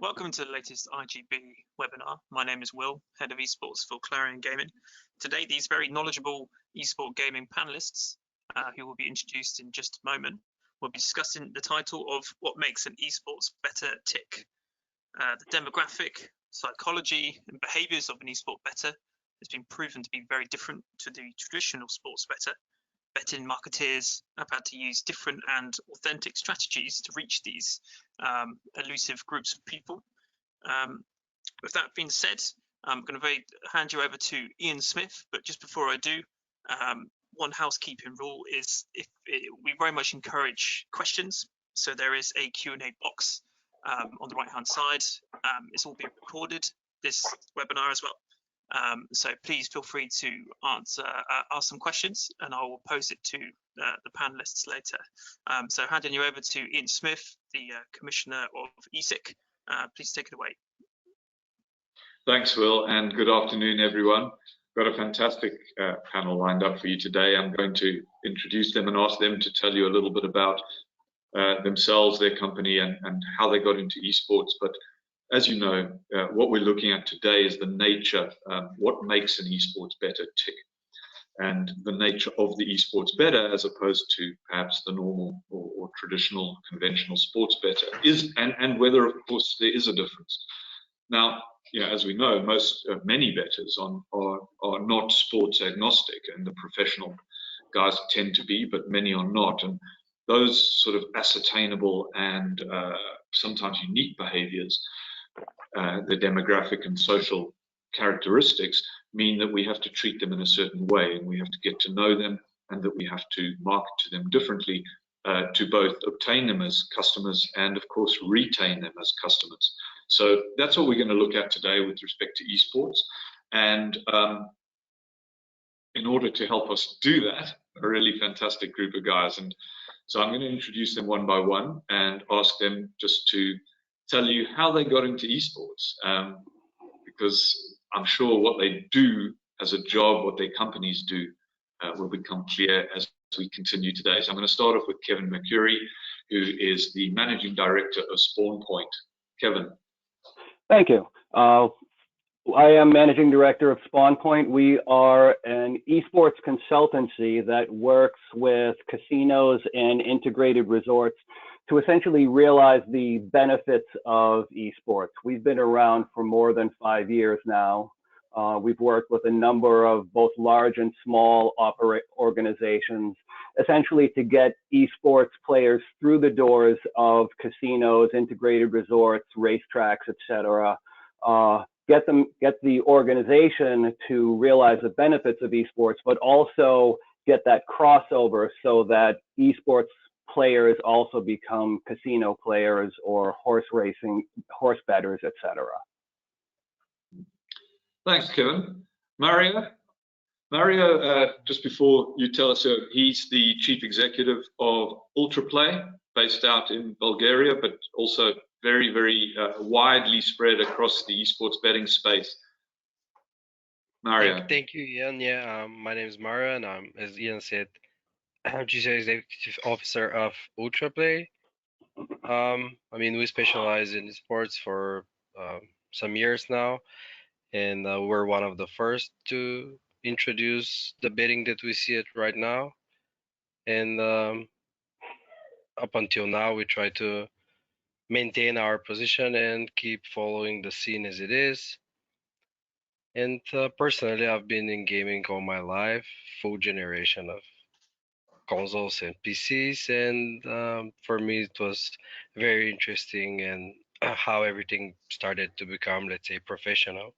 Welcome to the latest IGB webinar. My name is Will, Head of Esports for Clarion Gaming. Today, these very knowledgeable esport gaming panelists, who will be introduced in just a moment, will be discussing the title of What Makes an Esports Better Tick. The demographic, psychology and behaviours of an esport bettor has been proven to be very different to the traditional sports bettor. Betting marketeers have had to use different and authentic strategies to reach these elusive groups of people. With that being said, I'm going to hand you over to Ian Smith, but just before I do, one housekeeping rule is we very much encourage questions. So there is a Q&A box on the right-hand side. It's all being recorded, this webinar as well. So please feel free to ask some questions and I will pose it to the panelists later. So handing you over to Ian Smith, the Commissioner of ESIC. Please take it away. Thanks, Will, and good afternoon, everyone. Got a fantastic panel lined up for you today. I'm going to introduce them and ask them to tell you a little bit about themselves, their company, and how they got into esports. But as you know, what we're looking at today is the nature, what makes an esports bettor tick, and the nature of the esports bettor as opposed to perhaps the normal or traditional conventional sports bettor is, and whether, of course, there is a difference. Now, as we know, many bettors are not sports agnostic, and the professional guys tend to be, but many are not. And those sort of ascertainable and sometimes unique behaviors, the demographic and social characteristics, mean that we have to treat them in a certain way, and we have to get to know them, and that we have to market to them differently to both obtain them as customers and, of course, retain them as customers. So that's what we're going to look at today with respect to esports. And in order to help us do that, a really fantastic group of guys. And so I'm going to introduce them one by one and ask them just to tell you how they got into esports, because I'm sure what they do as a job, what their companies do, will become clear as we continue today. So I'm going to start off with Kevin Mercury, who is the Managing Director of Spawnpoint. Kevin. Thank you. I am Managing Director of Spawnpoint. We are an esports consultancy that works with casinos and integrated resorts to essentially realize the benefits of esports. We've been around for more than 5 years now. We've worked with a number of both large and small organizations, essentially to get esports players through the doors of casinos, integrated resorts, racetracks, etc. Get the organization to realize the benefits of esports, but also get that crossover so that esports players also become casino players or horse racing, horse bettors, etc. Thanks, Kevin. Mario, just before you tell us, he's the Chief Executive of Ultraplay, based out in Bulgaria, but also very, very widely spread across the esports betting space. Mario. Thank you, Ian. Yeah, my name is Mario, and I'm, as Ian said, I'm Chief Executive Officer of Ultraplay. I mean, we specialize in sports for some years now, and we're one of the first to introduce the betting that we see it right now. And up until now, we try to maintain our position and keep following the scene as it is. And personally, I've been in gaming all my life, full generation of consoles and PCs, and for me it was very interesting, and how everything started to become, let's say, professional.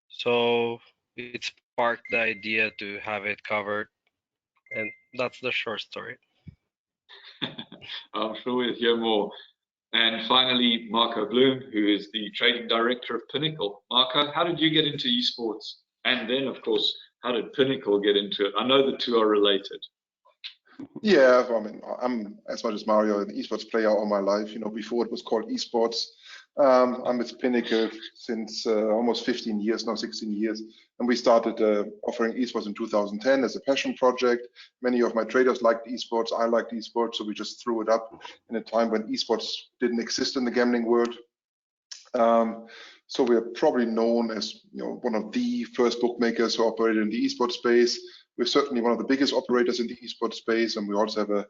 So it sparked the idea to have it covered, and that's the short story. I'm sure we'll hear more. And finally, Marco Bloom, who is the Trading Director of Pinnacle. Marco, how did you get into esports? And then, of course, how did Pinnacle get into it? I know the two are related. Yeah, I mean, I'm, as much as Mario, an esports player all my life. Before it was called esports. I'm with Pinnacle since almost 15 years now, 16 years. And we started offering esports in 2010 as a passion project. Many of my traders liked esports. I liked esports, so we just threw it up in a time when esports didn't exist in the gambling world. So we are probably known as one of the first bookmakers who operated in the esports space. We're certainly one of the biggest operators in the esports space, and we also have a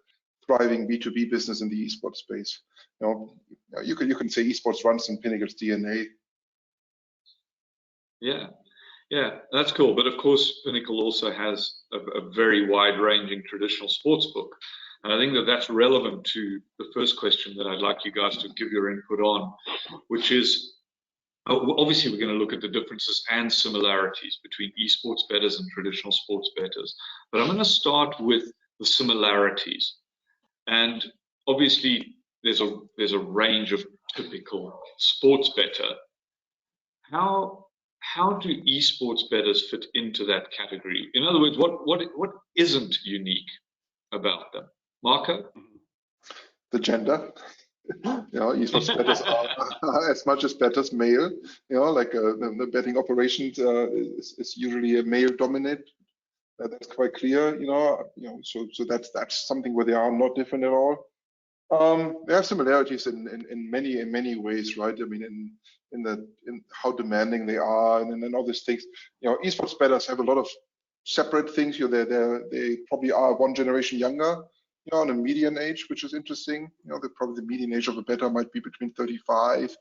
thriving B2B business in the esports space. You can say esports runs in Pinnacle's DNA. Yeah, that's cool. But of course, Pinnacle also has a very wide-ranging traditional sports book. And I think that that's relevant to the first question that I'd like you guys to give your input on, which is, obviously we're going to look at the differences and similarities between esports bettors and traditional sports bettors. But I'm going to start with the similarities. And obviously there's a range of typical sports bettor. How do esports bettors fit into that category? In other words, what isn't unique about them? Marco? The gender. Esports bettors are as much as bettors male. Like the betting operations is usually a male dominant. That's quite clear. So that's something where they are not different at all. They have similarities in many ways, right? I mean, in how demanding they are, and then all these things. Esports bettors have a lot of separate things. They probably are one generation younger. On a median age, which is interesting. Probably the median age of a bettor might be between 35,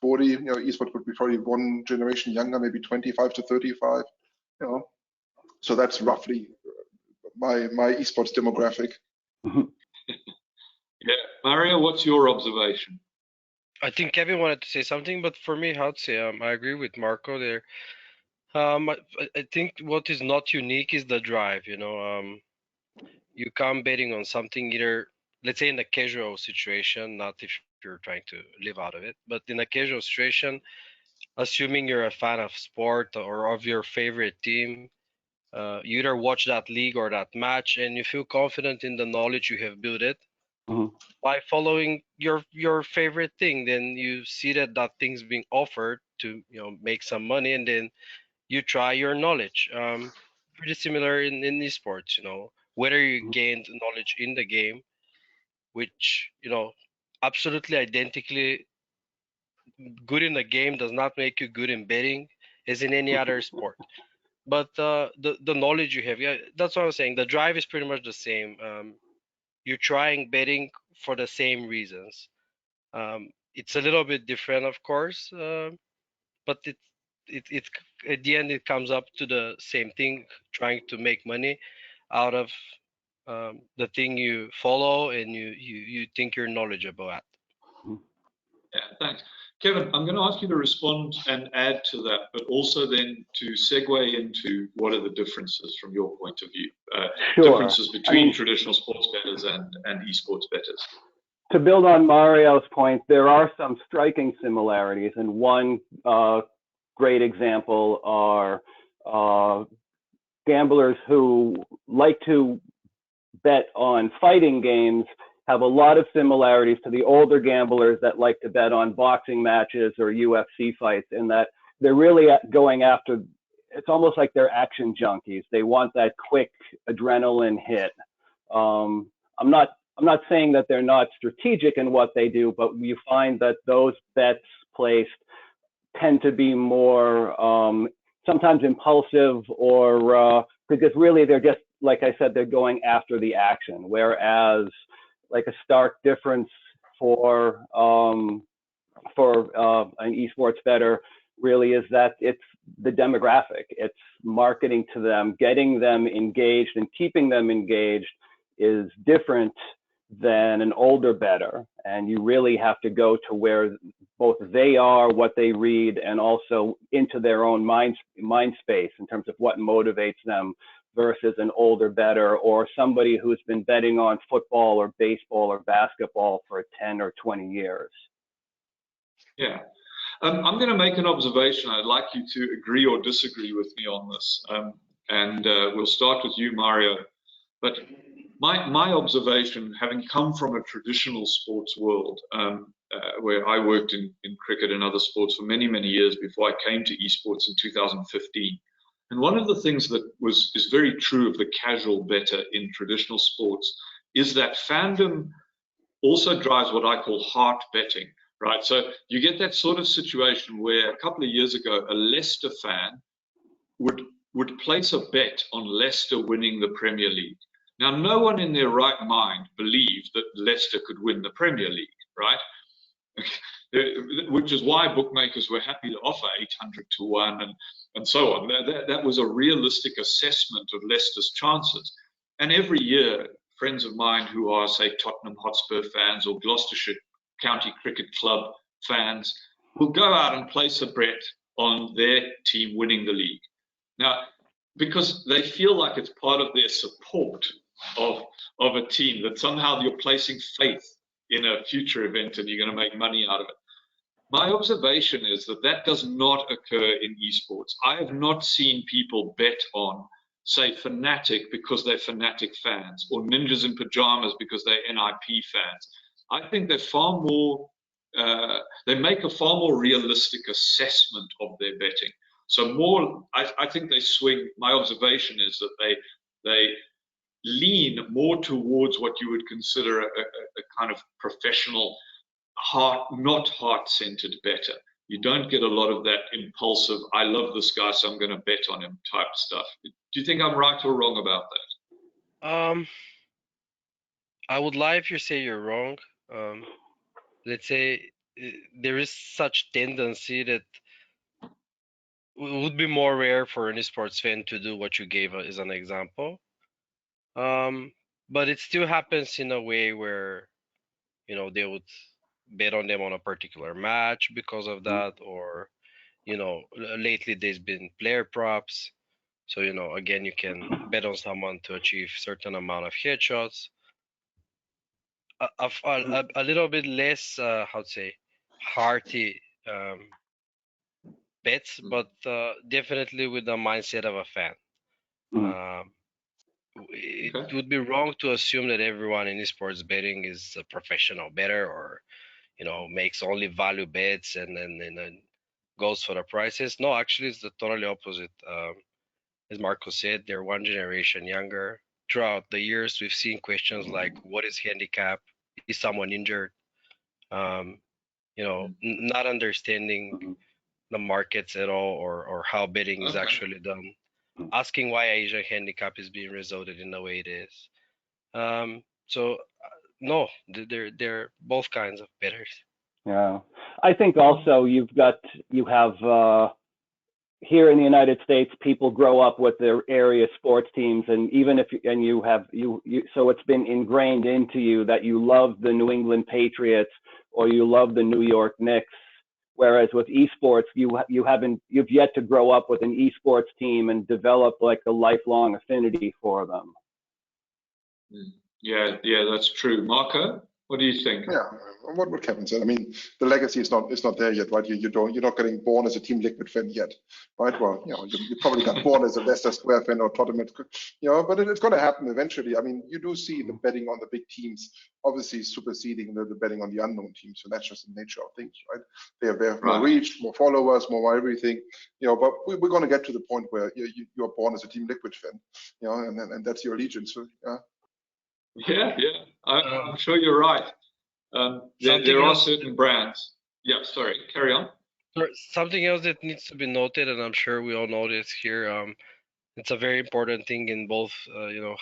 40. Esports would be probably one generation younger, maybe 25 to 35. So that's roughly my esports demographic. Yeah, Mario, what's your observation? I think Kevin wanted to say something, but for me, I'd say I agree with Marco there. I think what is not unique is the drive. You come betting on something either, let's say in a casual situation, not if you're trying to live out of it, but in a casual situation, assuming you're a fan of sport or of your favorite team, you either watch that league or that match and you feel confident in the knowledge you have built it by following your favorite thing. Then you see that thing's being offered to make some money, and then you try your knowledge. Pretty similar in esports, whether you gained knowledge in the game, which absolutely identically good in the game does not make you good in betting as in any other sport. But the knowledge you have, that's what I'm saying. The drive is pretty much the same. You're trying betting for the same reasons. It's a little bit different, of course, but it's at the end it comes up to the same thing: trying to make money out of the thing you follow and you think you're knowledgeable at. Yeah, thanks. Kevin, I'm going to ask you to respond and add to that, but also then to segue into what are the differences from your point of view, differences between traditional sports bettors and esports bettors. To build on Mario's point, there are some striking similarities, and one great example are gamblers who like to bet on fighting games have a lot of similarities to the older gamblers that like to bet on boxing matches or UFC fights, in that they're really going after, it's almost like they're action junkies. They want that quick adrenaline hit. I'm not saying that they're not strategic in what they do, but you find that those bets placed tend to be more sometimes impulsive, or because really they're just, like I said, they're going after the action. Whereas like a stark difference for an esports bettor really is that it's the demographic. It's marketing to them, getting them engaged and keeping them engaged is different than an older bettor. And you really have to go to where both they are, what they read, and also into their own mind space in terms of what motivates them, versus an older bettor or somebody who's been betting on football or baseball or basketball for 10 or 20 years. Yeah. I'm going to make an observation. I'd like you to agree or disagree with me on this. And we'll start with you, Mario. But my observation, having come from a traditional sports world, where I worked in cricket and other sports for many, many years before I came to esports in 2015. And one of the things that is very true of the casual bettor in traditional sports is that fandom also drives what I call heart betting. right? So you get that sort of situation where a couple of years ago, a Leicester fan would place a bet on Leicester winning the Premier League. Now, no one in their right mind believed that Leicester could win the Premier League, right? Which is why bookmakers were happy to offer 800 to 1 and so on. That was a realistic assessment of Leicester's chances. And every year, friends of mine who are, say, Tottenham Hotspur fans or Gloucestershire County Cricket Club fans will go out and place a bet on their team winning the league. Now, because they feel like it's part of their support of a team, that somehow you're placing faith in a future event and you're going to make money out of it. My observation is that that does not occur in esports. I have not seen people bet on, say, Fnatic because they're Fnatic fans, or Ninjas in Pajamas because they're NIP fans. I think they're far more, they make a far more realistic assessment of their betting. So more, I think they swing, my observation is that they lean more towards what you would consider a kind of professional, not heart-centered bettor. You don't get a lot of that impulsive, I love this guy, so I'm going to bet on him type stuff. Do you think I'm right or wrong about that? I would lie if you say you're wrong. Let's say there is such tendency that it would be more rare for an esports fan to do what you gave as an example. But it still happens in a way where, you know, they would bet on them on a particular match because of that, or, you know, lately there's been player props. So, you know, again, you can bet on someone to achieve certain amount of headshots. A little bit less, how to say, hearty bets, but definitely with the mindset of a fan. It would be wrong to assume that everyone in esports betting is a professional bettor, or, you know, makes only value bets and then goes for the prices. No, actually, it's the totally opposite. As Marco said, they're one generation younger. Throughout the years, we've seen questions like, what is handicap? Is someone injured? You know, not understanding the markets at all, or how betting is actually done. Asking why Asian handicap is being resulted in the way it is. So no, they're both kinds of bettors. Yeah, I think also you have here in the United States, people grow up with their area sports teams, and even if so it's been ingrained into you that you love the New England Patriots or you love the New York Knicks. Whereas with esports, you've yet to grow up with an esports team and develop like a lifelong affinity for them. Yeah, that's true. Marco, what do you think? Yeah, what Kevin said. I mean, the legacy is not there yet, right? You're not getting born as a Team Liquid fan yet, right? Well, you know, you probably got born as a Leicester Square fan or Tottenham, you know, but it's going to happen eventually. I mean, you do see the betting on the big teams obviously superseding the betting on the unknown teams. So that's just the nature of things, right? They have more reach, more followers, more everything, you know. But we're going to get to the point where you're born as a Team Liquid fan, you know, and that's your allegiance. So, yeah. Yeah, I'm sure you're right. There are certain brands. Yeah, sorry, carry on. Something else that needs to be noted, and I'm sure we all know this here, it's a very important thing in both, you know,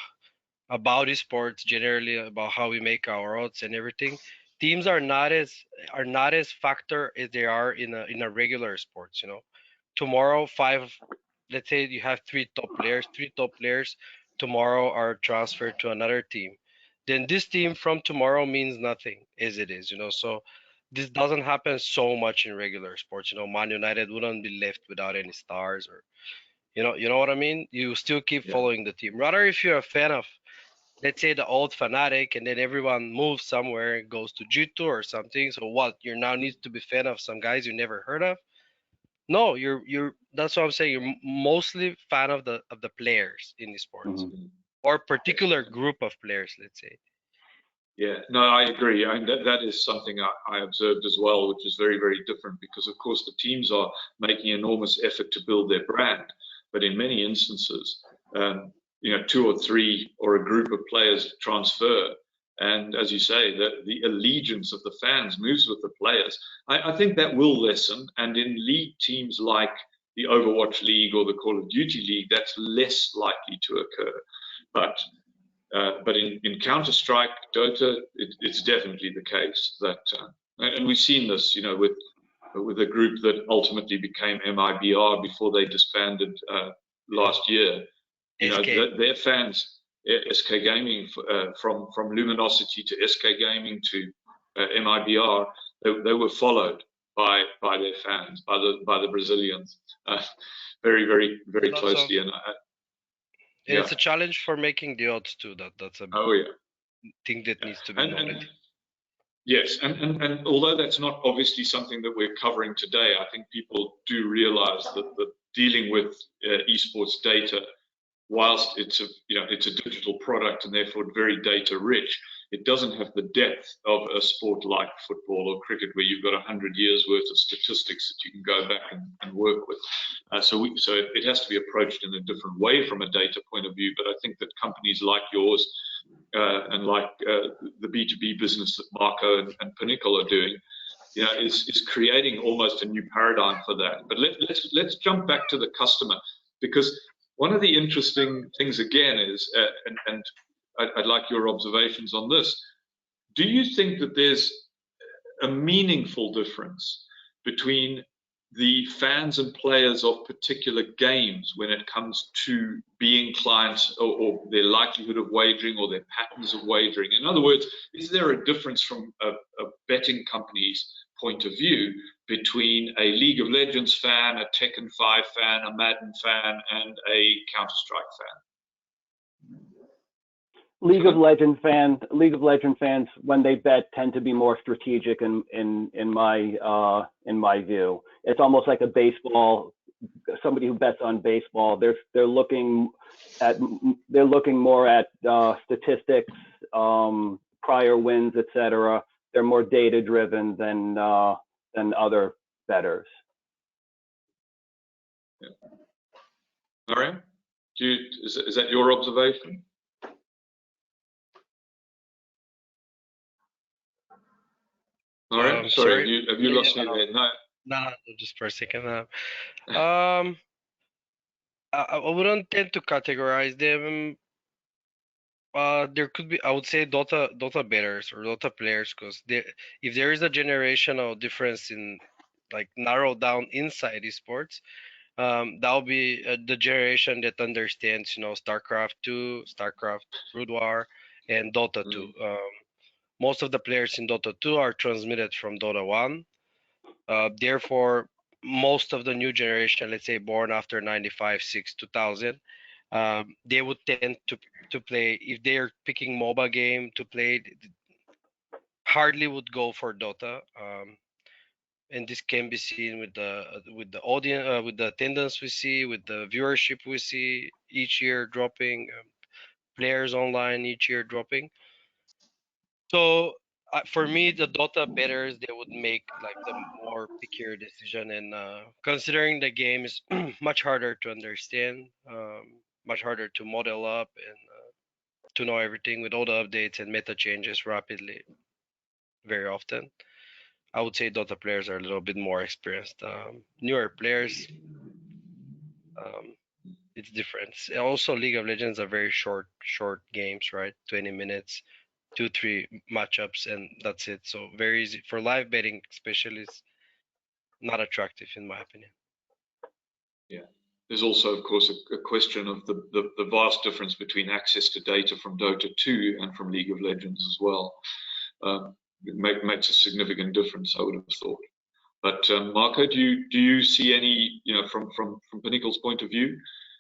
about esports generally, about how we make our odds and everything. Teams are not as factor as they are in a regular sports. You know, tomorrow let's say you have three top players tomorrow are transferred to another team. Then this team from tomorrow means nothing as it is, you know. So this doesn't happen so much in regular sports. You know, Man United wouldn't be left without any stars, or you know what I mean. You still keep following the team. Rather, if you're a fan of, let's say, the old Fnatic, and then everyone moves somewhere and goes to G2 or something. So what? You now need to be fan of some guys you never heard of? No, you're. That's what I'm saying. You're mostly fan of the players in esports, or particular group of players, let's say. Yeah, no, I agree. I mean, that is something I observed as well, which is very, very different because, of course, the teams are making enormous effort to build their brand, but in many instances, you know, 2 or 3 or a group of players transfer, And as you say, the allegiance of the fans moves with the players. I think that will lessen. And in league teams like the Overwatch League or the Call of Duty League, that's less likely to occur. But in Counter-Strike, Dota, it's definitely the case that, and we've seen this, with a group that ultimately became MIBR before they disbanded last year. Their fans. SK Gaming, from Luminosity to SK Gaming to MIBR, they were followed by their fans, by the Brazilians, very, very, very closely. And it's a challenge for making the odds too. That's a thing that needs to be noted. Yes, and although that's not obviously something that we're covering today, I think people do realize that dealing with esports data, whilst it's a digital product and therefore very data rich, it doesn't have the depth of a sport like football or cricket, where you've got 100 years worth of statistics that you can go back and work with. So it has to be approached in a different way from a data point of view. But I think that companies like yours and like the B2B business that Marco and Pinnacle are doing, is creating almost a new paradigm for that. But let's jump back to the customer, because one of the interesting things again is, and I'd like your observations on this. Do you think that there's a meaningful difference between the fans and players of particular games when it comes to being clients, or their likelihood of wagering or their patterns of wagering? In other words, is there a difference from a betting company's point of view between a League of Legends fan, a Tekken 5 fan, a Madden fan, and a Counter-Strike fan? League of Legends fans, when they bet, tend to be more strategic in my view. It's almost like somebody who bets on baseball. They're looking more at statistics, prior wins, etc. They're more data driven than other bettors. Yeah. Mariam, is that your observation? Mariam, sorry, have you lost me there? No, just for a second. I wouldn't tend to categorize them. There could be, I would say, Dota bettors or Dota players, because if there is a generational difference in, like, narrowed down inside esports, that'll be the generation that understands, StarCraft 2, StarCraft Brood War, and Dota 2. Most of the players in Dota 2 are transmitted from Dota 1. Therefore, most of the new generation, let's say born after 95, 6, 2000, they would tend to play, if they're picking MOBA game to play, hardly would go for Dota. And this can be seen with the audience, with the attendance we see, with the viewership we see each year dropping, players online each year dropping. So for me, the Dota bettors, they would make like the more pickier decision, and considering the game is much harder to understand, much harder to model up, and to know everything with all the updates and meta changes rapidly, very often. I would say Dota players are a little bit more experienced. Newer players, it's different. Also, League of Legends are very short games, right? 20 minutes, 2-3 matchups, and that's it. So very easy for live betting, especially. It's not attractive in my opinion. Yeah. There's also, of course, a question of the vast difference between access to data from Dota 2 and from League of Legends as well. It makes a significant difference, I would have thought. But Marco, do you see any, from Pinnacle's point of view,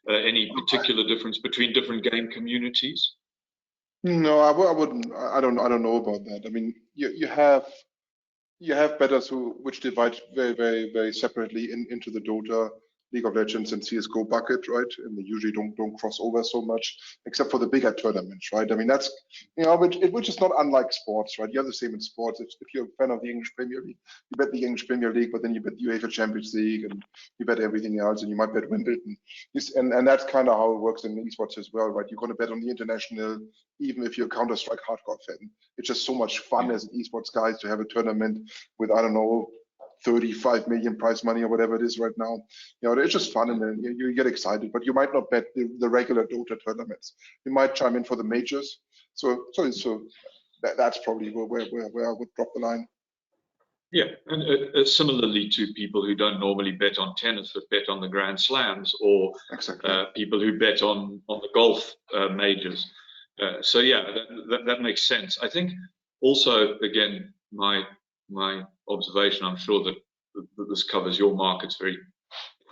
any particular difference between different game communities? No, I wouldn't. I don't know about that. I mean, you have bettors which divide very, very, very separately into the Dota League of Legends and CS:GO bucket, right? And they usually don't cross over so much, except for the bigger tournaments, right? I mean, that's, you know, which is not unlike sports, right? You have the same in sports. If you're a fan of the English Premier League, you bet the English Premier League, but then you bet the UEFA Champions League, and you bet everything else, and you might bet Wimbledon. And that's kind of how it works in esports as well, right? You're going to bet on the international, even if you're a Counter-Strike hardcore fan. It's just so much fun as an esports guy to have a tournament with, I don't know, 35 million prize money or whatever it is right now. You know, it's just fun, and then you get excited, but you might not bet the regular Dota tournaments. You might chime in for the majors. So that's probably where I would drop the line. Yeah, and similarly to people who don't normally bet on tennis but bet on the Grand Slams, or exactly. People who bet on the golf majors. So yeah, that makes sense. I think also, again, my observation, I'm sure that this covers your markets very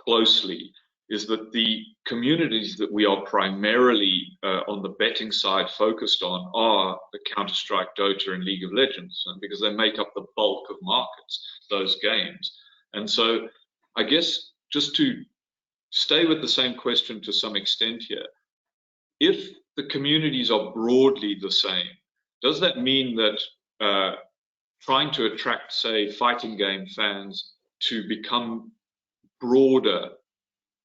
closely, is that the communities that we are primarily on the betting side focused on are the Counter-Strike, Dota, and League of Legends, because they make up the bulk of markets, those games. And so I guess just to stay with the same question to some extent here, if the communities are broadly the same, does that mean that trying to attract, say, fighting game fans to become broader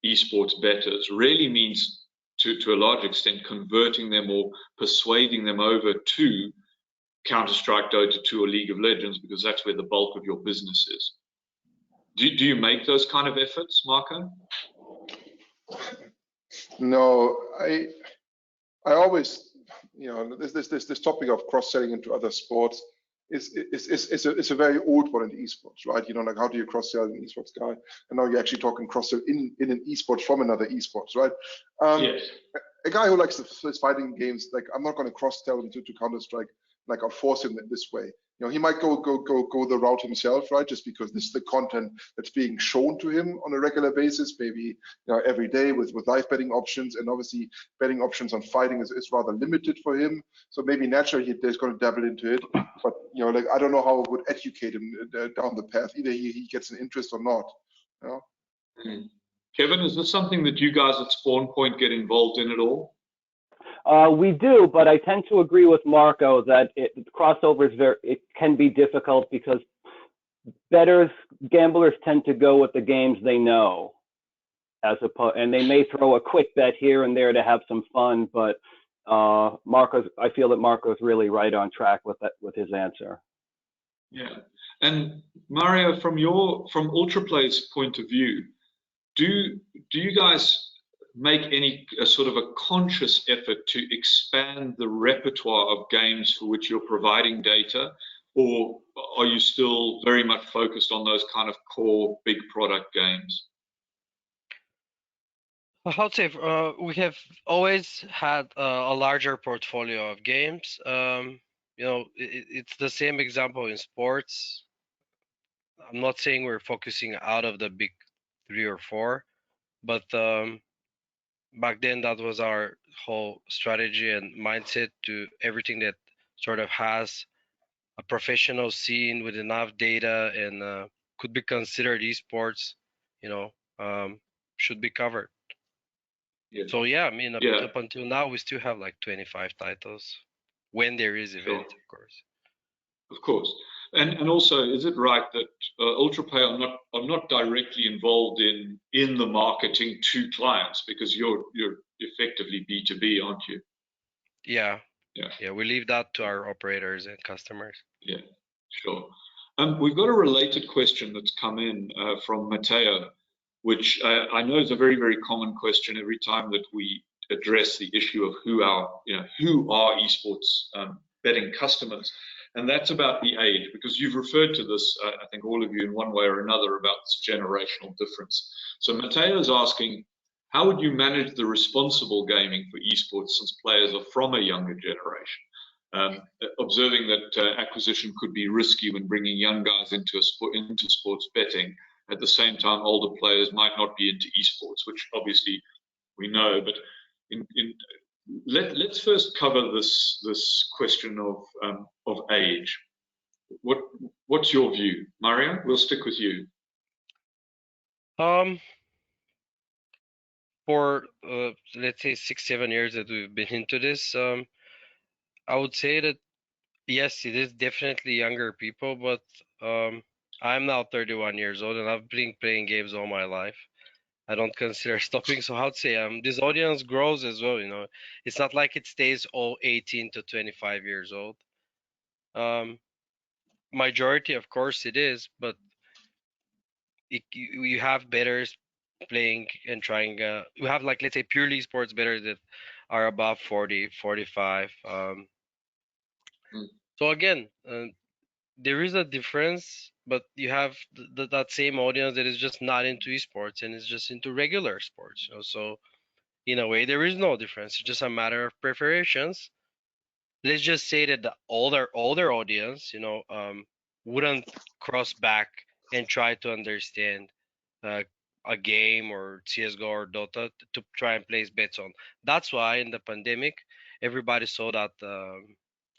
esports bettors really means, to a large extent, converting them or persuading them over to Counter-Strike, Dota 2, or League of Legends, because that's where the bulk of your business is? Do you make those kind of efforts, Marco? No, I always, you know, this topic of cross-selling into other sports is a very old one in the esports, right? You know, like, how do you cross-sell an esports guy? And now you're actually talking cross-sell in an esports from another esports, right? Yes. A guy who likes his fighting games, like, I'm not going to cross-sell him to Counter-Strike, like, I'll force him in this way. You know, he might go the route himself, right? Just because this is the content that's being shown to him on a regular basis, maybe, you know, every day with live betting options, and obviously betting options on fighting is rather limited for him. So maybe naturally he's going to dabble into it. But, you know, like, I don't know how it would educate him down the path. Either he gets an interest or not. You know? Mm. Kevin, is this something that you guys at Spawnpoint get involved in at all? We do, but I tend to agree with Marco that crossover it can be difficult, because gamblers tend to go with the games they know, and they may throw a quick bet here and there to have some fun. But I feel that Marco's really right on track with his answer. Yeah, and Mario, from Ultraplay's point of view, do you guys make any sort of a conscious effort to expand the repertoire of games for which you're providing data, or are you still very much focused on those kind of core big product games? I would say we have always had a larger portfolio of games. You know, it's the same example in sports. I'm not saying we're focusing out of the big 3 or 4, but back then that was our whole strategy and mindset to everything that sort of has a professional scene with enough data and could be considered esports, you know, should be covered. Yeah. So yeah, I mean, up until now, we still have like 25 titles when there is event, of course. Of course. And also, is it right that Ultraplay are not directly involved in the marketing to clients, because you're effectively B2B, aren't you? Yeah. We leave that to our operators and customers. Yeah, sure. We've got a related question that's come in from Matteo, which I know is a very, very common question every time that we address the issue of who are esports betting customers. And that's about the age, because you've referred to this, I think all of you in one way or another, about this generational difference. So Matteo is asking, how would you manage the responsible gaming for esports, since players are from a younger generation? Observing that acquisition could be risky when bringing young guys into sports betting. At the same time, older players might not be into esports, which obviously we know. But let's first cover this question of age. What's your view, Mario? We'll stick with you. for let's say 6-7 years that we've been into this, I would say that yes, it is definitely younger people, but I'm now 31 years old and I've been playing games all my life. I don't consider stopping. So how to say, this audience grows as well, you know. It's not like it stays all 18 to 25 years old. Majority, of course, it is, but you have bettors playing and trying. You have, like, let's say, purely sports bettors that are above 40, 45. So again, there is a difference, but you have that same audience that is just not into esports and is just into regular sports. You know? So in a way, there is no difference. It's just a matter of preparations. Let's just say that the older audience, you know, wouldn't cross back and try to understand uh, a game or CS:GO or Dota to try and place bets on. That's why in the pandemic, everybody saw that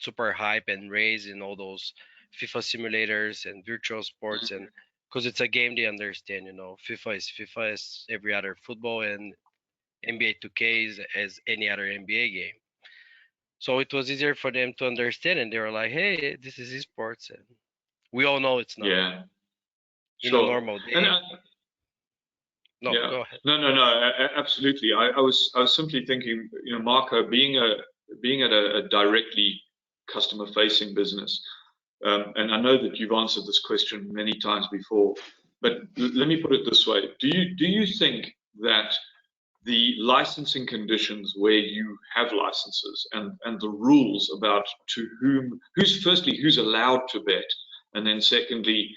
super hype and raise in all those FIFA simulators and virtual sports, and because it's a game they understand. You know, FIFA is every other football, and NBA 2K is as any other NBA game. So it was easier for them to understand, and they were like, "Hey, this is esports," and we all know it's not. Yeah, In a sure. normal day. And No, yeah, go ahead. no, absolutely. I was simply thinking, you know, Marco, being at a directly customer-facing business, and I know that you've answered this question many times before, but let me put it this way: do you think that the licensing conditions where you have licenses and the rules about to who's allowed to bet, and then secondly,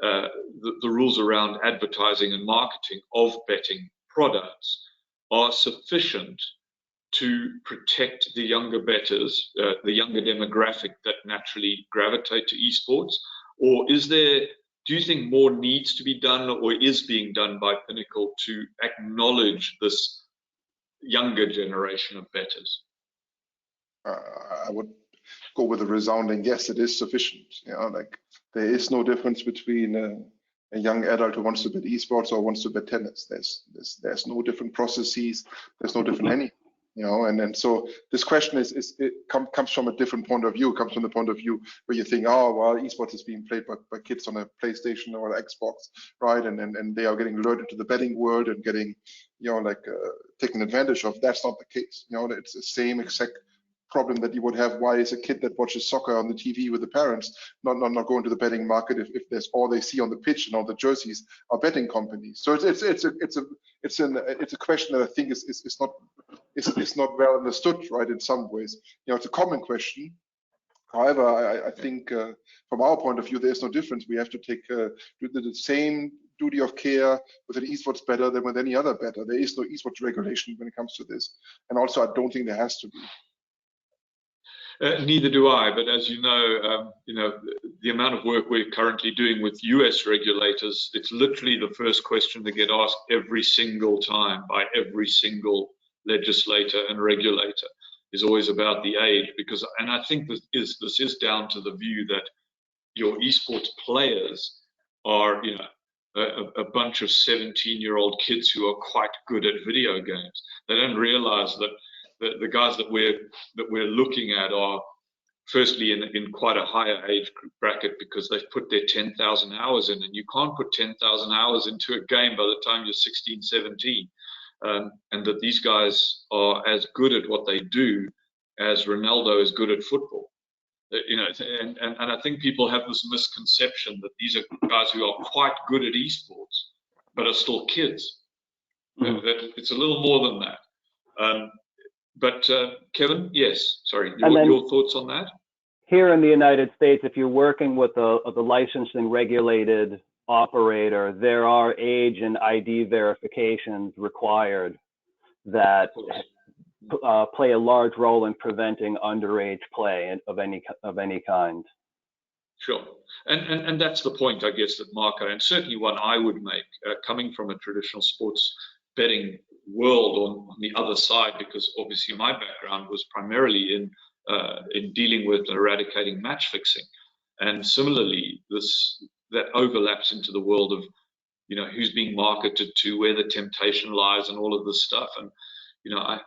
the rules around advertising and marketing of betting products are sufficient to protect the younger bettors, the younger demographic that naturally gravitate to esports? Or do you think more needs to be done or is being done by Pinnacle to acknowledge this younger generation of bettors? I would go with a resounding yes, it is sufficient. You know, like there is no difference between a young adult who wants to bet esports or wants to bet tennis. There's no different processes. There's no different anything. You know, and so this question comes from a different point of view. It comes from the point of view where you think, oh well, esports is being played by kids on a PlayStation or an Xbox, right? And they are getting lured into the betting world and getting, you know, like taken advantage of. That's not the case. You know, it's the same exact problem that you would have. Why is a kid that watches soccer on the TV with the parents not going to the betting market if there's all they see on the pitch and all the jerseys are betting companies? So it's a question that I think is not well understood, right? In some ways, you know, it's a common question. However, I think from our point of view, there's no difference. We have to take the same duty of care with an esports bettor than with any other bettor. There is no esports regulation when it comes to this, and also I don't think there has to be. Neither do I, but as you know, the amount of work we're currently doing with US regulators, it's literally the first question to get asked every single time by every single legislator and regulator is always about the age, and I think this is down to the view that your esports players are, you know, a bunch of 17-year-old kids who are quite good at video games. They don't realize that the guys that we're looking at are firstly in quite a higher age bracket because they've put their 10,000 hours in, and you can't put 10,000 hours into a game by the time you're 16, 17. And that these guys are as good at what they do as Ronaldo is good at football. You know, and I think people have this misconception that these are guys who are quite good at esports but are still kids. That it's a little more than that. But Kevin, yes, sorry, your thoughts on that? Here in the United States, if you're working with the licensed and regulated operator, there are age and ID verifications required that play a large role in preventing underage play of any kind. Sure, and that's the point, I guess, that Marco, and certainly one I would make, coming from a traditional sports betting world on the other side, because obviously my background was primarily in dealing with eradicating match fixing, and similarly that overlaps into the world of who's being marketed to, where the temptation lies, and all of this stuff. And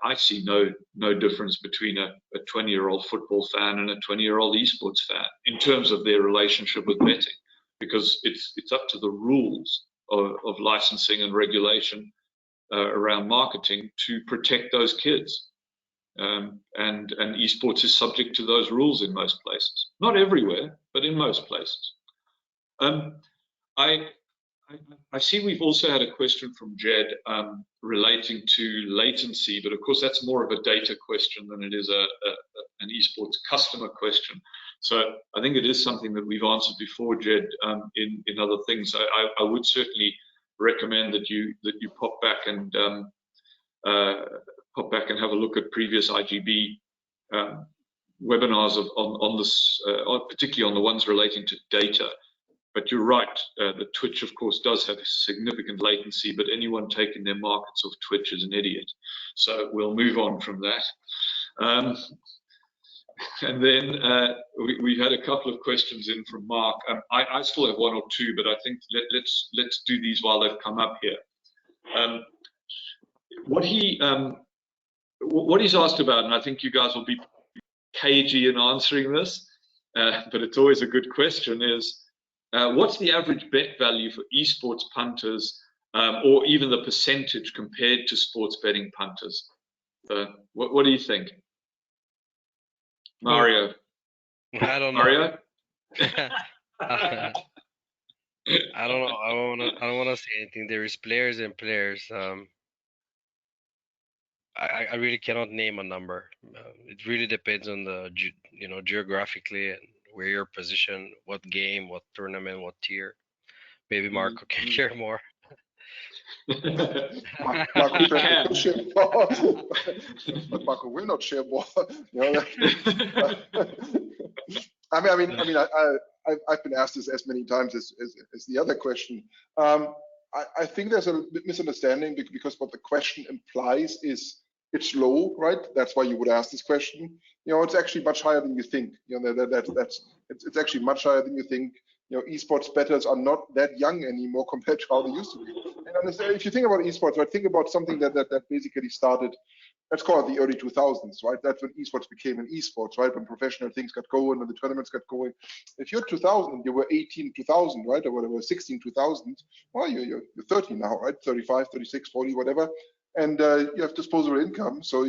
I see no difference between a 20-year-old football fan and a 20-year-old esports fan in terms of their relationship with betting, because it's up to the rules of licensing and regulation around marketing to protect those kids. And esports is subject to those rules in most places. Not everywhere, but in most places. I see we've also had a question from Jed relating to latency, but of course that's more of a data question than it is an esports customer question. So I think it is something that we've answered before, Jed, in other things. I would certainly recommend that you pop back and have a look at previous IGB webinars on this, particularly on the ones relating to data. But you're right, the Twitch, of course, does have significant latency, but anyone taking their markets off Twitch is an idiot. So we'll move on from that. And then we've had a couple of questions in from Mark. I still have one or two, but I think let's do these while they've come up here. What he's asked about, and I think you guys will be cagey in answering this, but it's always a good question, is what's the average bet value for esports punters, or even the percentage compared to sports betting punters? What do you think, Mario? I don't know. Mario? I don't know. I don't want to say anything. There is players and players. I really cannot name a number. It really depends on the geographically and where you're positioned, what game, what tournament, what tier. Maybe Marco can share more. Marco can share more, but Marco will not share more. I've been asked this as many times as the other question. I think there's a misunderstanding, because what the question implies is it's low, right? That's why you would ask this question. It's actually much higher than you think. It's actually much higher than you think. Esports bettors are not that young anymore compared to how they used to be. And if you think about esports, right, think about something that basically started, let's call it the early 2000s, right? That's when esports became an esports, right? When professional things got going and the tournaments got going. If you're 2000, you were 18 2000, right? Or whatever, 16 2000. Well, you're 30 now, right? 35, 36, 40, whatever. And you have disposable income. So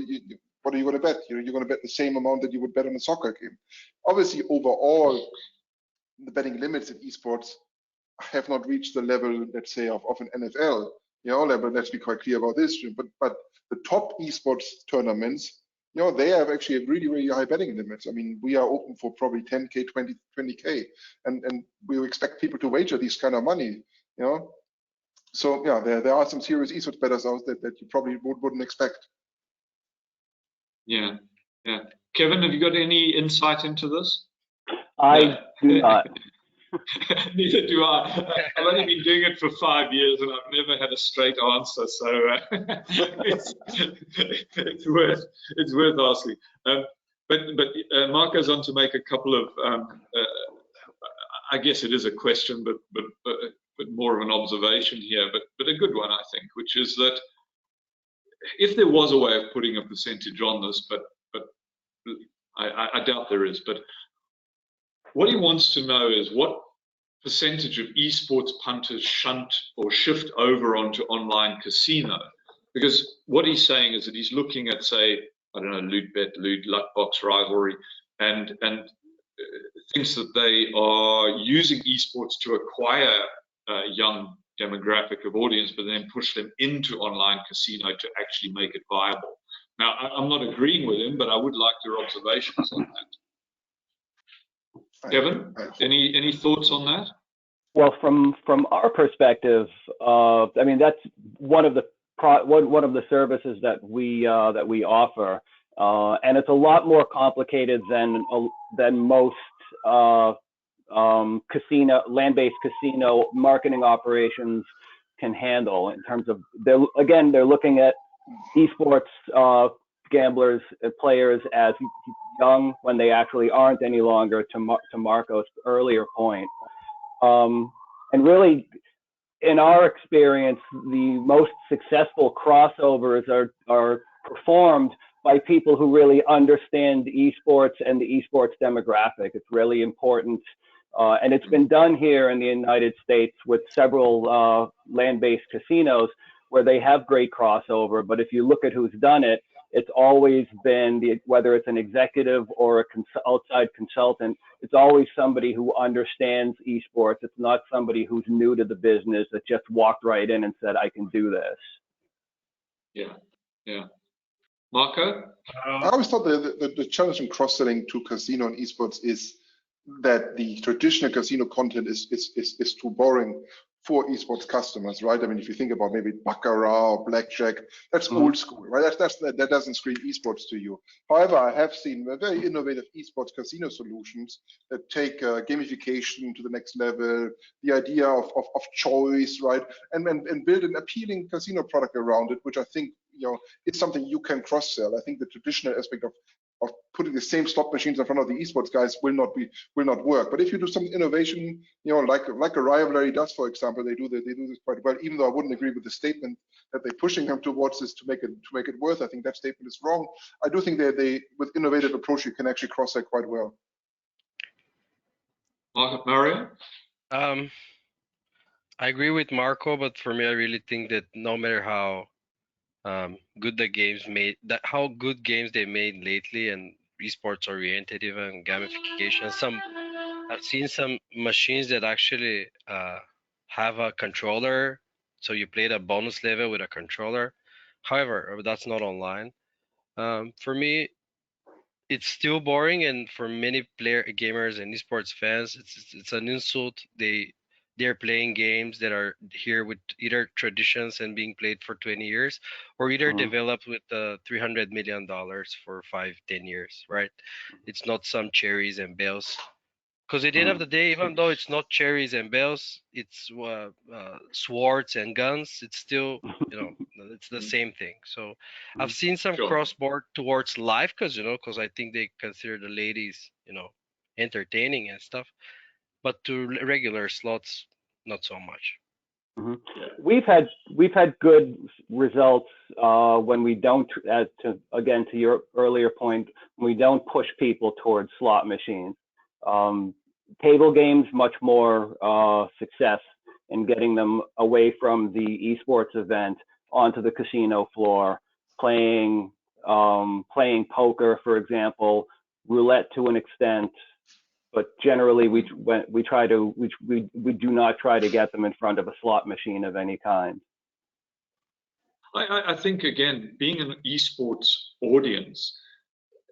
what are you going to bet? You're going to bet the same amount that you would bet on a soccer game. Obviously, overall, the betting limits in esports have not reached the level, let's say, of an NFL level. Let's be quite clear about this. But the top esports tournaments, they have actually a really, really high betting limits. I mean, we are open for probably 10K, 20K, and we expect people to wager these kind of money. So yeah, there are some serious esports bettors out there that you probably wouldn't expect. Yeah. Kevin, have you got any insight into this? I do not. Neither do I. I've only been doing it for 5 years and I've never had a straight answer, so it's worth asking. But Mark goes on to make a couple of, I guess it is a question, but more of an observation here, but a good one, I think, which is that if there was a way of putting a percentage on this, but I doubt there is, but what he wants to know is what percentage of esports punters shunt or shift over onto online casino. Because what he's saying is that he's looking at, say, I don't know, Loot, Luckbox, Rivalry, and thinks that they are using esports to acquire a young demographic of audience, but then push them into online casino to actually make it viable. Now, I'm not agreeing with him, but I would like your observations on that. Kevin, any thoughts on that? Well, from our perspective, I mean, that's one of the services that we offer, and it's a lot more complicated than most land-based casino marketing operations can handle. In terms of they're looking at esports gamblers, players as young when they actually aren't any longer, to Marco's earlier point. And really, in our experience, the most successful crossovers are performed by people who really understand esports and the esports demographic. It's really important. And it's been done here in the United States with several land-based casinos where they have great crossover. But if you look at who's done it, it's always been, whether it's an executive or a outside consultant, it's always somebody who understands esports. It's not somebody who's new to the business that just walked right in and said, I can do this. Yeah, yeah. Marco? I always thought the challenge in cross-selling to casino and esports is that the traditional casino content is too boring for esports customers, right? I mean, if you think about maybe baccarat or blackjack, that's old school, right? That doesn't scream esports to you. However, I have seen very innovative esports casino solutions that take gamification to the next level, the idea of choice, right? And build an appealing casino product around it, which I think, you know, it's something you can cross-sell. I think the traditional aspect of putting the same slot machines in front of the esports guys will not work. But if you do some innovation, you know, like a Rivalry does, for example, they do this quite well. Even though I wouldn't agree with the statement that they're pushing them towards this to make it worth, I think that statement is wrong. I do think they with innovative approach you can actually cross that quite well. Mario? I agree with Marco, but for me, I really think that no matter how good the games made, how good games they made lately, and esports oriented, even gamification. I've seen some machines that actually have a controller, so you play the bonus level with a controller. However, that's not online. For me, it's still boring, and for many gamers and esports fans, it's an insult. They're playing games that are here with either traditions and being played for 20 years, or either developed with $300 million for 5-10 years, right? It's not some cherries and bells. Because at the end of the day, even though it's not cherries and bells, it's swords and guns, it's still, you know, it's the same thing. So I've seen some cross-board towards life, because I think they consider the ladies, you know, entertaining and stuff. But to regular slots, not so much. We've had good results when we don't, to your earlier point, when we don't push people towards slot machines. Table games, much more success in getting them away from the esports event onto the casino floor, playing poker, for example, roulette to an extent. But generally, we do not try to get them in front of a slot machine of any kind. I think, again, being an esports audience,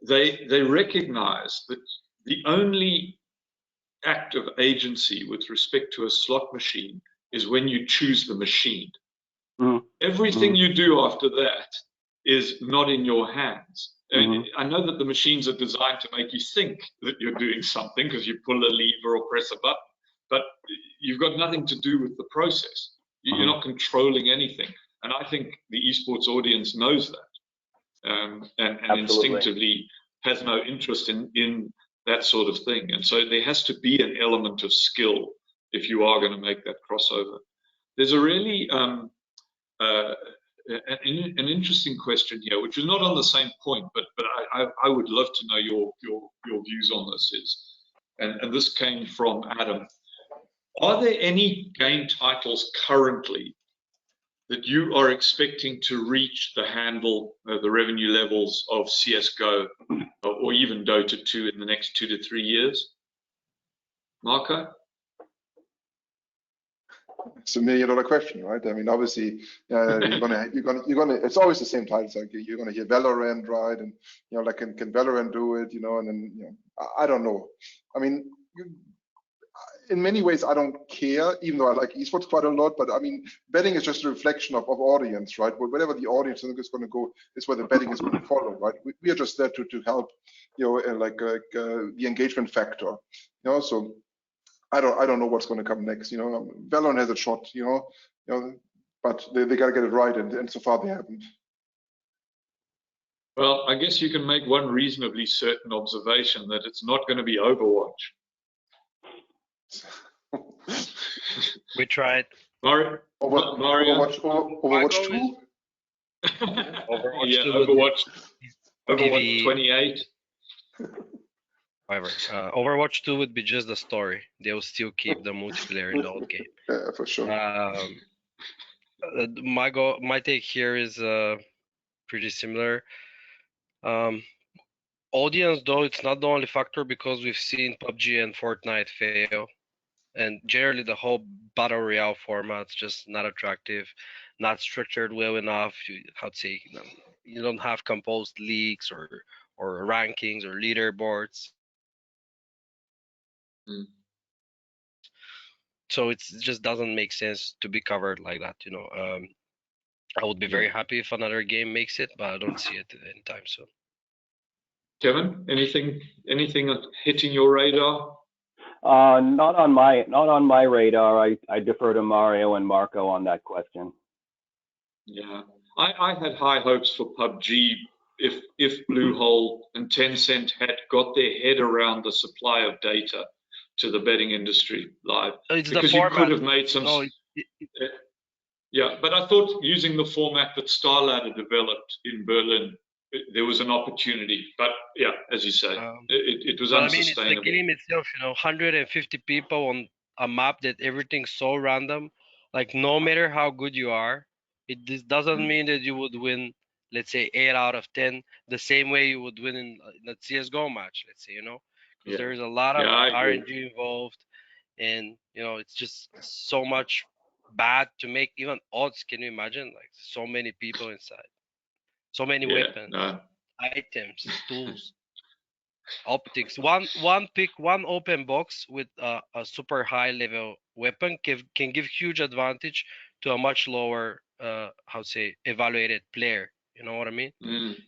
they recognize that the only act of agency with respect to a slot machine is when you choose the machine. Everything you do after that is not in your hands. I know that the machines are designed to make you think that you're doing something because you pull a lever or press a button, but you've got nothing to do with the process. You're not controlling anything. And I think the esports audience knows that and instinctively has no interest in that sort of thing. And so there has to be an element of skill if you are going to make that crossover. There's a really an interesting question here, which is not on the same point, but I would love to know your views on this. And this came from Adam. Are there any game titles currently that you are expecting to reach the handle, the revenue levels of CSGO or even Dota 2 in the next 2 to 3 years? Marco? It's $1 million question, right? I mean, obviously, you're gonna. It's always the same titles. Like you're gonna hear Valorant, right? And you know, like can Valorant do it? You know, and then you know, I don't know. I mean, in many ways, I don't care, even though I like esports quite a lot. But I mean, betting is just a reflection of audience, right? Whatever the audience is going to go is where the betting is going to follow, right? We are just there to help, you know, the engagement factor, you know. So I don't know what's going to come next. You know, Valorant has a shot, you know, but they got to get it right, and so far they haven't. Well, I guess you can make one reasonably certain observation that it's not going to be Overwatch. We tried. Mario. Overwatch 2? Overwatch Yeah, 2 Overwatch 28. However, Overwatch 2 would be just the story. They will still keep the multiplayer in the old game. Yeah, for sure. My take here is pretty similar. Audience, though, it's not the only factor because we've seen PUBG and Fortnite fail. And generally, the whole battle royale format's just not attractive, not structured well enough. You don't have composed leagues or rankings or leaderboards. So it just doesn't make sense to be covered like that. I would be very happy if another game makes it, but I don't see it anytime soon. Kevin, anything hitting your radar? Not on my radar. I defer to Mario and Marco on that question. Yeah, I had high hopes for PUBG if Bluehole and Tencent had got their head around the supply of data to the betting industry live. Because you could have made some. Yeah, but I thought using the format that StarLadder developed in Berlin, there was an opportunity. But yeah, as you say, it was unsustainable. I mean, it's the game itself, 150 people on a map that everything's so random. Like, no matter how good you are, this doesn't mean that you would win, let's say, 8 out of 10, the same way you would win in a CSGO match, let's say, because there is a lot of RNG involved, and, it's just so much bad to make even odds. Can you imagine? Like, so many people inside, so many weapons, items, tools, optics. One open box with a super high level weapon can give huge advantage to a much lower evaluated player. You know what I mean?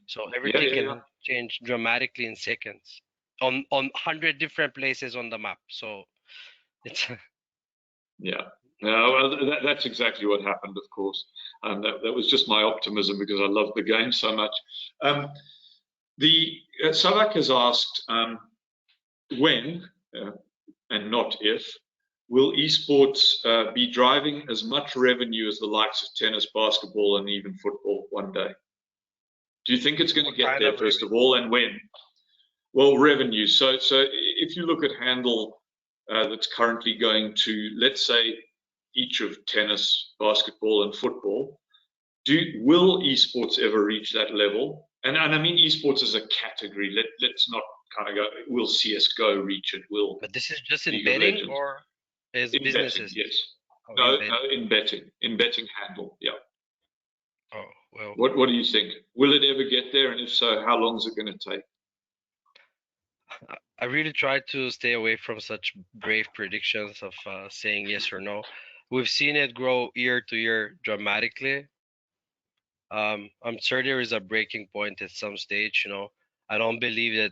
So everything can change dramatically in seconds on 100 different places on the map. So it's well, that's exactly what happened, of course, and that was just my optimism because I love the game so much. Savak has asked when and not if will esports be driving as much revenue as the likes of tennis, basketball, and even football one day? Do you think it's going to get there first of all, and when? Well, revenue. So if you look at handle that's currently going to, let's say, each of tennis, basketball, and football, will esports ever reach that level? And I mean esports as a category. Let's not kind of go. Will CS:GO reach it? But this is just in betting or as businesses? Betting, yes. No, in betting handle. Yeah. Oh well. What do you think? Will it ever get there? And if so, how long is it going to take? I really try to stay away from such brave predictions of saying yes or no. We've seen it grow year to year dramatically. I'm sure there is a breaking point at some stage. I don't believe that,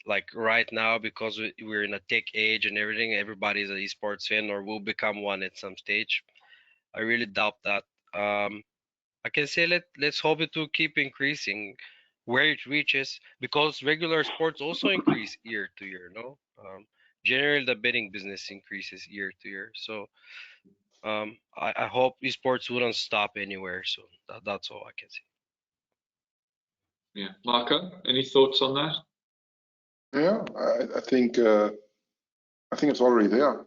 like right now, because we're in a tech age and everything, everybody's an esports fan or will become one at some stage. I really doubt that. I can say let's hope it will keep increasing where it reaches, because regular sports also increase year to year. Generally the betting business increases year to year. So I hope esports wouldn't stop anywhere soon. That's all I can say. Yeah, Marco, any thoughts on that? Yeah, I think it's already there.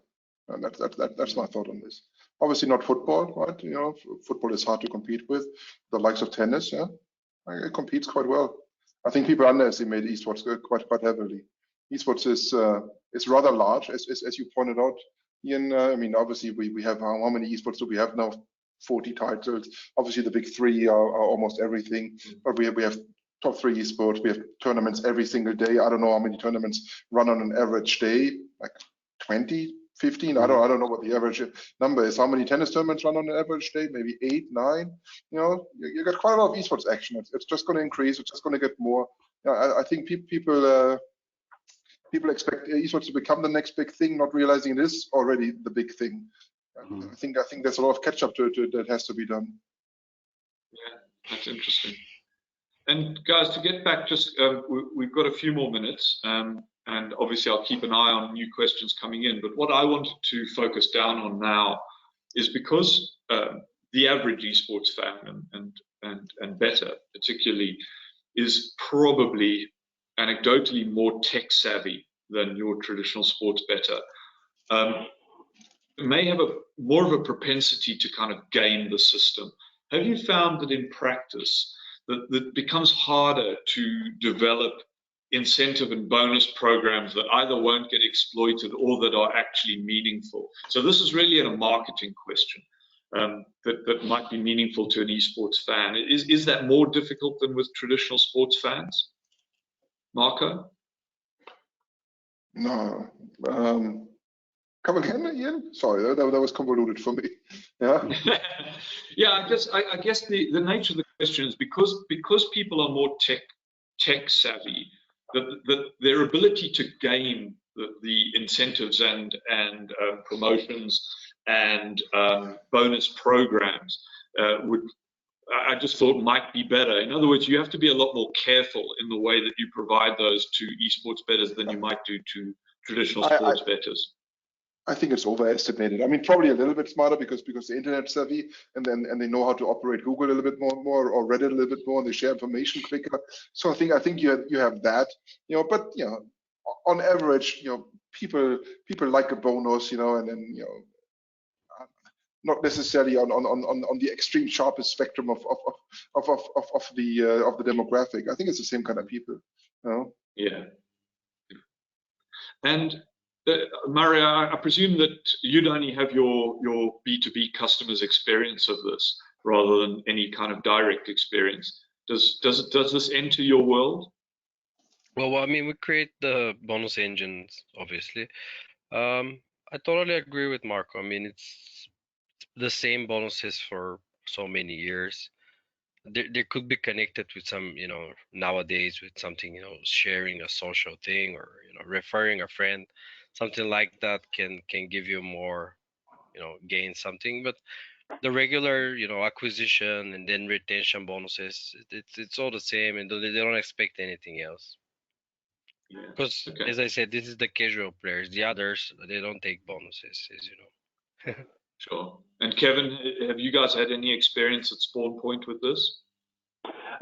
And that's my thought on this. Obviously not football, right? Football is hard to compete with. The likes of tennis, it competes quite well. I think people underestimate esports quite heavily. Esports is rather large, as you pointed out, Ian. I mean, obviously we have how many esports do we have now? 40 titles. Obviously the big three are almost everything, but we have top 3 esports. We have tournaments every single day. I don't know how many tournaments run on an average day, like 20, 15. I don't know what the average number is. How many tennis tournaments run on an average day? Maybe 8, 9. You got quite a lot of esports action. It's just going to increase. It's just going to get more. I think people expect esports to become the next big thing, not realizing it is already the big thing. I think there's a lot of catch up to that has to be done. Yeah, that's interesting. And guys, to get back, just we've got a few more minutes, and obviously I'll keep an eye on new questions coming in. But what I wanted to focus down on now is because the average esports fan and bettor particularly is probably anecdotally more tech savvy than your traditional sports bettor. May have more of a propensity to kind of game the system. Have you found that in practice that it becomes harder to develop incentive and bonus programs that either won't get exploited or that are actually meaningful? So this is really a marketing question that might be meaningful to an esports fan. Is that more difficult than with traditional sports fans? Marco? No. Come again, Ian? Sorry, that was convoluted for me. Yeah. Yeah, I guess the nature of the question is because people are more tech savvy, that their ability to game the incentives and promotions and bonus programs I just thought might be better. In other words, you have to be a lot more careful in the way that you provide those to esports bettors than you might do to traditional sports bettors. I think it's overestimated. I mean, probably a little bit smarter because the internet savvy and they know how to operate Google a little bit more or Reddit a little bit more, and they share information quicker. So I think you have that, but on average, people like a bonus, and then not necessarily on the extreme sharpest spectrum of the demographic. I think it's the same kind of people. Yeah. And Mario, I presume that you'd only have your B2B customers' experience of this rather than any kind of direct experience. Does this enter your world? Well, I mean, we create the bonus engines, obviously. I totally agree with Marco. I mean, it's the same bonuses for so many years. They could be connected with some, nowadays with something, sharing a social thing or, referring a friend, something like that can give you more, gain something. But the regular, acquisition and then retention bonuses, it's all the same, and they don't expect anything else. Because as I said, this is the casual players. The others, they don't take bonuses, as you know. Sure. And Kevin, have you guys had any experience at Spawnpoint with this?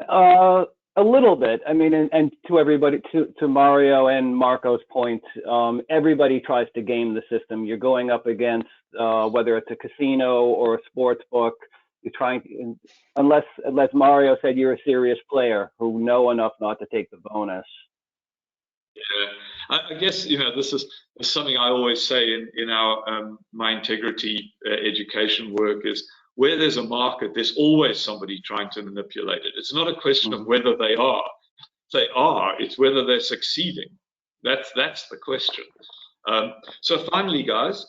A little bit. I mean, and to everybody, to Mario and Marco's point, everybody tries to game the system. You're going up against whether it's a casino or a sports book. You're trying, unless Mario said you're a serious player who know enough not to take the bonus. Yeah, I guess this is something I always say in our my integrity education work is where there's a market, there's always somebody trying to manipulate it. It's not a question of whether they are. It's whether they're succeeding. That's the question. So finally, guys,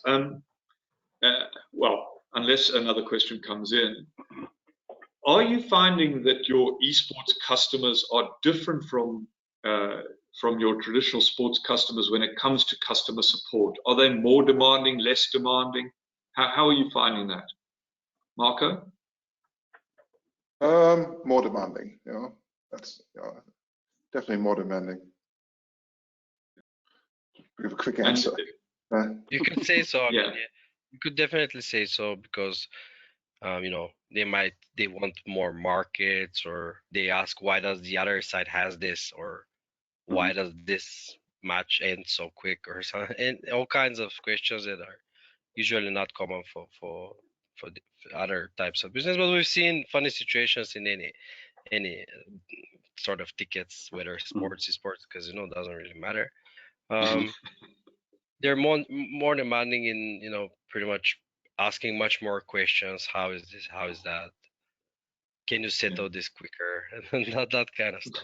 well, unless another question comes in, are you finding that your esports customers are different from your traditional sports customers when it comes to customer support? Are they more demanding, less demanding? How are you finding that? Marco? More demanding, that's definitely more demanding. Give a quick answer. You could say so. I Yeah. mean, you could definitely say so because they want more markets, or they ask why does the other side has this, or why does this match end so quick, or something, and all kinds of questions that are usually not common for other types of business. But we've seen funny situations in any sort of tickets, whether sports, esports, because it doesn't really matter. They're more demanding in pretty much asking much more questions. How is this? How is that? Can you settle this quicker? And that kind of stuff.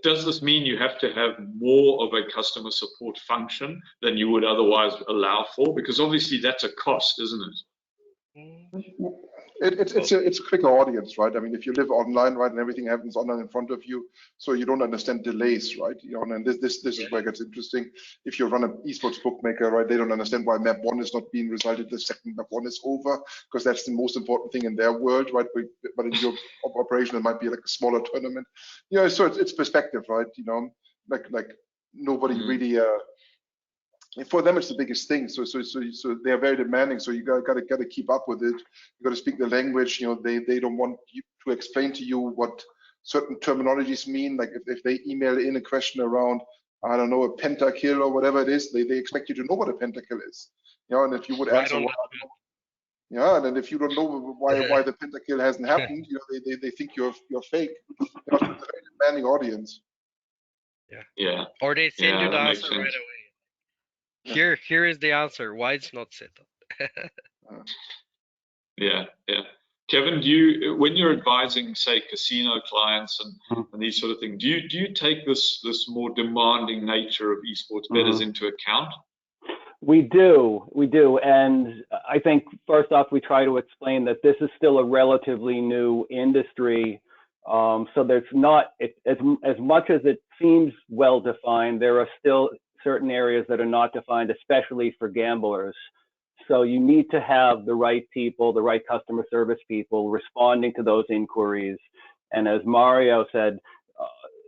Does this mean you have to have more of a customer support function than you would otherwise allow for? Because obviously that's a cost, isn't it? It's a quicker audience, right? I mean, if you live online, right, and everything happens online in front of you, so you don't understand delays, right? And this is where it gets interesting. If you run an esports bookmaker, right, they don't understand why map 1 is not being resulted the second map 1 is over, because that's the most important thing in their world, right? But in your operation, it might be like a smaller tournament. So it's perspective, right? Like nobody really for them it's the biggest thing. So they are very demanding. So you gotta keep up with it. You gotta speak the language. You know, they don't want you to explain to you what certain terminologies mean. Like if they email in a question around, I don't know, a pentakill or whatever it is, they expect you to know what a pentakill is. You know, and if you would answer, yeah, and then if you don't know why the pentakill hasn't happened, you know, they think you're fake. You know, it's a very demanding audience. Yeah. Or they send you the answer right sense. away. Here is the answer. Why it's not settled. Yeah. Kevin, when you're advising, say, casino clients and these sort of things, do you take this more demanding nature of esports bettors into account? We do, and I think first off, we try to explain that this is still a relatively new industry, so there's not as much as it seems well defined. There are still certain areas that are not defined, especially for gamblers. So you need to have the right people, the right customer service people responding to those inquiries. And as Mario said,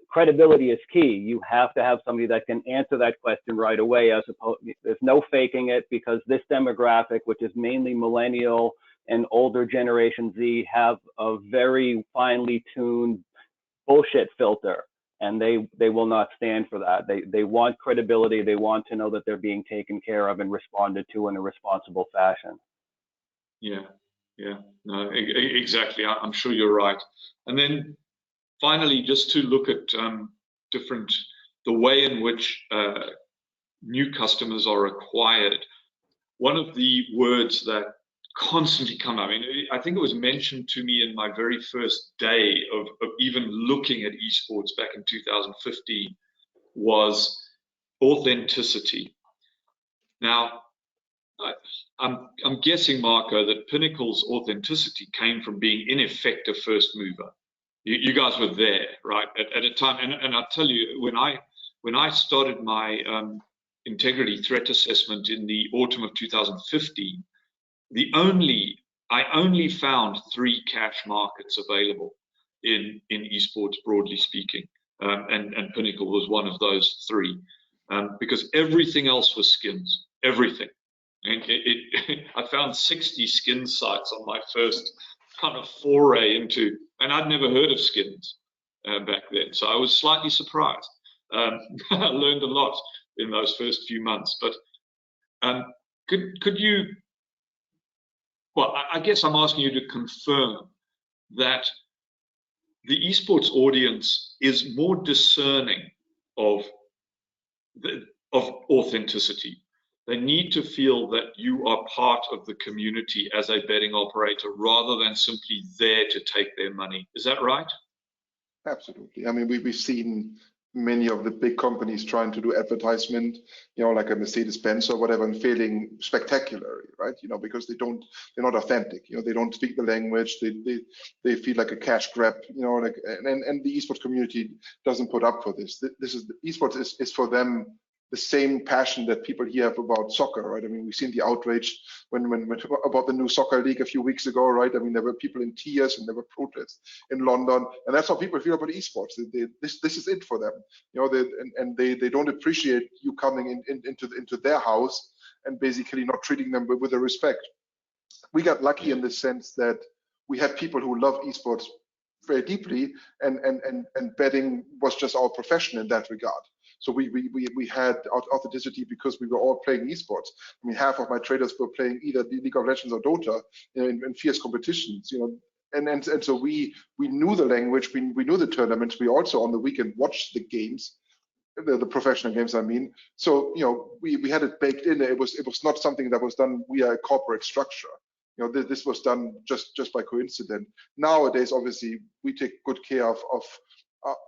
credibility is key. You have to have somebody that can answer that question right away. As opposed, there's no faking it, because this demographic, which is mainly millennial and older Generation Z, have a very finely tuned bullshit filter, and they will not stand for that. They want credibility. They want to know that they're being taken care of and responded to in a responsible fashion. Yeah, no, exactly. I'm sure you're right. And then finally, just to look at the way in which new customers are acquired. One of the words that constantly come up, I mean, I think it was mentioned to me in my very first day of even looking at esports back in 2015, was authenticity. Now, I'm guessing, Marco, that Pinnacle's authenticity came from being in effect a first mover. You guys were there, right, at a time, and I'll tell you, when I started my integrity threat assessment in the autumn of 2015, I only found 3 cash markets available in esports, broadly speaking, and Pinnacle was one of those 3, because everything else was skins, everything. And I found 60 skin sites on my first kind of foray into, and I'd never heard of skins back then, so I was slightly surprised. I learned a lot in those first few months, but could you? Well, I guess I'm asking you to confirm that the esports audience is more discerning of authenticity. They need to feel that you are part of the community as a betting operator, rather than simply there to take their money. Is that right? Absolutely. I mean, we've seen many of the big companies trying to do advertisement, you know, like a Mercedes-Benz or whatever, and failing spectacularly, right? You know, because they're not authentic. You know, they don't speak the language. They feel like a cash grab. You know, like and the esports community doesn't put up for this. This is esports is for them the same passion that people here have about soccer, right? I mean, we've seen the outrage when about the new soccer league a few weeks ago, right? I mean, there were people in tears and there were protests in London, and that's how people feel about esports. This is it for them, you know. They don't appreciate you coming into their house and basically not treating them with the respect. We got lucky in the sense that we had people who love esports very deeply, and betting was just our profession in that regard. So we had authenticity because we were all playing esports. I mean, half of my traders were playing either League of Legends or Dota, you know, in fierce competitions, you know. And so we knew the language, we knew the tournaments. We also on the weekend watched the games, the professional games, I mean. So, you know, we had it baked in. It was not something that was done via a corporate structure. You know, this was done just by coincidence. Nowadays, obviously, we take good care of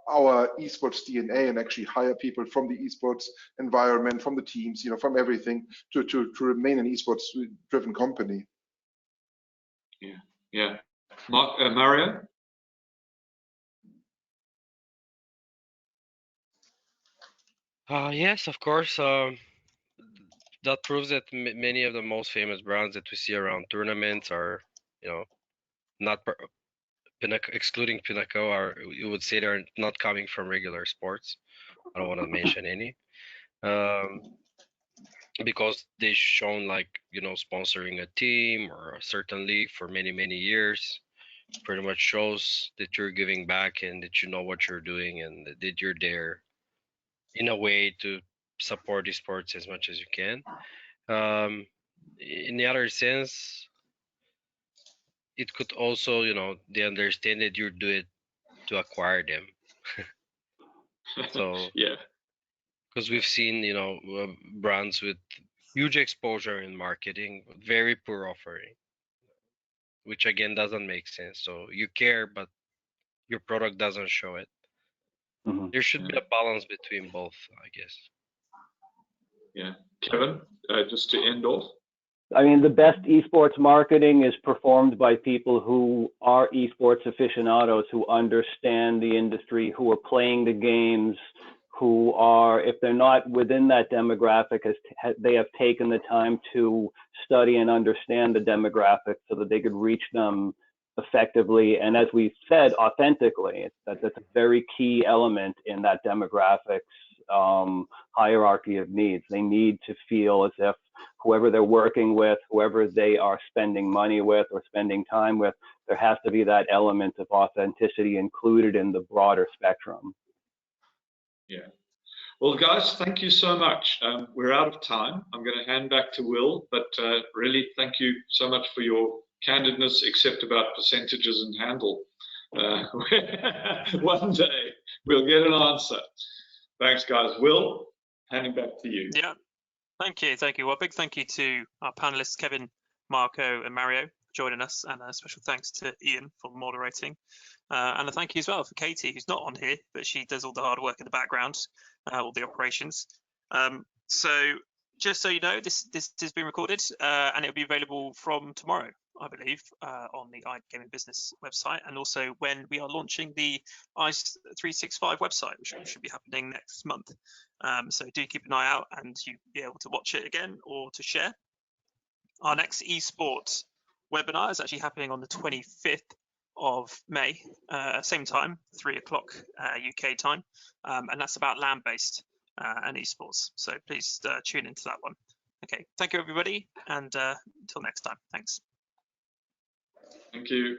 our esports DNA and actually hire people from the esports environment, from the teams, you know, from everything to remain an esports driven company. Yeah. Mario? Yes, of course. That proves that many of the most famous brands that we see around tournaments are, you know, not Pinnacle, excluding Pinnacle, are, you would say, they're not coming from regular sports. I don't want to mention any. because they've shown like, you know, sponsoring a team or a certain league for many years pretty much shows that you're giving back and that you know what you're doing and that you're there in a way to support esports as much as you can. In the other sense, it could also, you know, they understand that you do it to acquire them. So yeah, because we've seen, you know, brands with huge exposure in marketing, but very poor offering, which again doesn't make sense. So you care, but your product doesn't show it. Mhm. There should be a balance between both, I guess. yeah. Kevin, just to end off. I mean, the best esports marketing is performed by people who are esports aficionados, who understand the industry, who are playing the games, who are, if they're not within that demographic, they have taken the time to study and understand the demographic so that they could reach them effectively. And as we said, authentically, that's a very key element in that demographics hierarchy of needs. They need to feel as if whoever they're working with, whoever they are spending money with or spending time with, there has to be that element of authenticity included in the broader spectrum. Yeah. Well, guys, thank you so much. We're out of time. I'm going to hand back to Will, but really thank you so much for your candidness, except about percentages and handle. One day we'll get an answer. Thanks, guys. Will, handing back to you. Yeah, thank you. Well, big thank you to our panelists, Kevin, Marco, and Mario, for joining us, and a special thanks to Ian for moderating. And a thank you as well for Katie, who's not on here, but she does all the hard work in the background, all the operations. So just so you know, this has been recorded, and it'll be available from tomorrow, I believe, on the iGaming Business website, and also when we are launching the i365 website, which should be happening next month. So do keep an eye out, and you'll be able to watch it again or to share. Our next esports webinar is actually happening on the 25th of May, same time, 3 o'clock UK time, and that's about land-based and esports. So please tune into that one. Okay, thank you everybody, and until next time, thanks. Thank you.